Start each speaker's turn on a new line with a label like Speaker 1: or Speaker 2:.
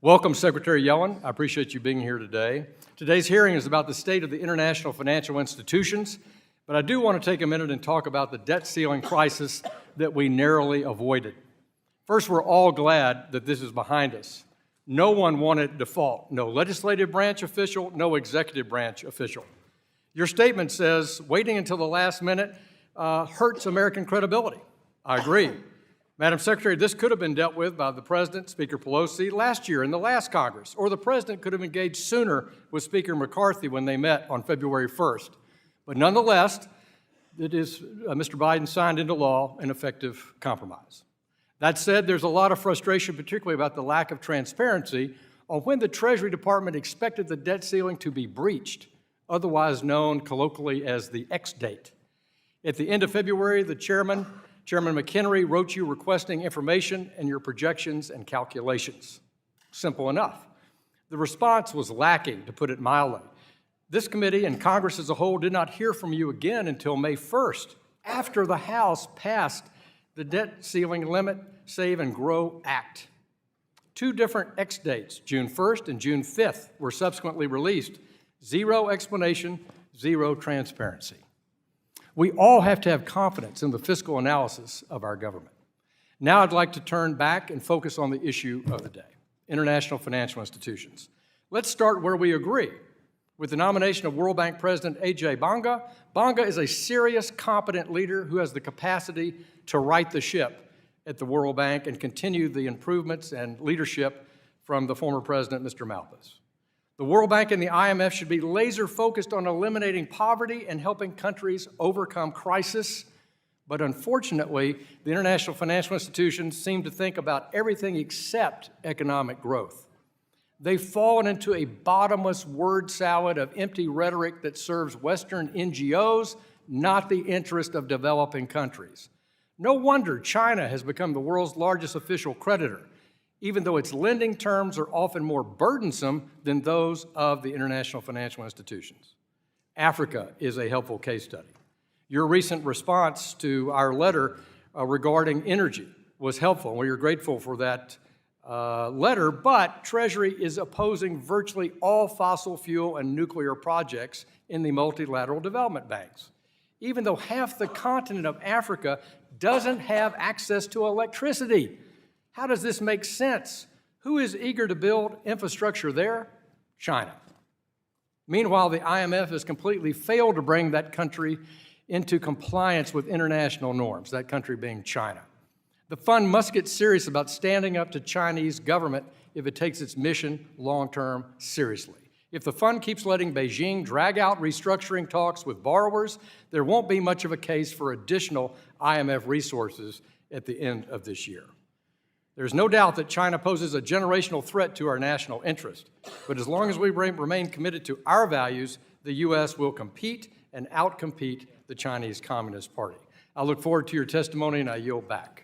Speaker 1: Welcome, Secretary Yellen. I appreciate you being here today. Today's hearing is about the state of the international financial institutions, but I do want to take a minute and talk about the debt ceiling crisis that we narrowly avoided. First, we're all glad that this is behind us. No one wanted default, no legislative branch official, no executive branch official. Your statement says waiting until the last minute hurts American credibility. I agree. Madam Secretary, this could have been dealt with by the President, Speaker Pelosi, last year in the last Congress, or the President could have engaged sooner with Speaker McCarthy when they met on February 1st. But nonetheless, it is Mr. Biden signed into law an effective compromise. That said, there's a lot of frustration, particularly about the lack of transparency on when the Treasury Department expected the debt ceiling to be breached, otherwise known colloquially as the X date. At the end of February, the Chairman McHenry wrote you requesting information and your projections and calculations. Simple enough. The response was lacking, to put it mildly. This committee and Congress as a whole did not hear from you again until May 1st, after the House passed the Debt Ceiling Limit, Save, and Grow Act. Two different X dates, June 1st and June 5th, were subsequently released. Zero explanation, zero transparency. We all have to have confidence in the fiscal analysis of our government. Now I'd like to turn back and focus on the issue of the day, international financial institutions. Let's start where we agree. With the nomination of World Bank President A.J. Banga, Banga is a serious, competent leader who has the capacity to right the ship at the World Bank and continue the improvements and leadership from the former president, Mr. Malpass. The World Bank and the IMF should be laser-focused on eliminating poverty and helping countries overcome crisis. But unfortunately, the international financial institutions seem to think about everything except economic growth. They've fallen into a bottomless word salad of empty rhetoric that serves Western NGOs, not the interest of developing countries. No wonder China has become the world's largest official creditor, even though its lending terms are often more burdensome than those of the international financial institutions. Africa is a helpful case study. Your recent response to our letter regarding energy was helpful, and we are grateful for that letter, but Treasury is opposing virtually all fossil fuel and nuclear projects in the multilateral development banks, even though half the continent of Africa doesn't have access to electricity. How does this make sense? Who is eager to build infrastructure there? China. Meanwhile, the IMF has completely failed to bring that country into compliance with international norms, that country being China. The fund must get serious about standing up to Chinese government if it takes its mission long-term seriously. If the fund keeps letting Beijing drag out restructuring talks with borrowers, there won't be much of a case for additional IMF resources at the end of this year. There's no doubt that China poses a generational threat to our national interest, but as long as we remain committed to our values, the U.S. will compete and outcompete the Chinese Communist Party. I look forward to your testimony, and I yield back.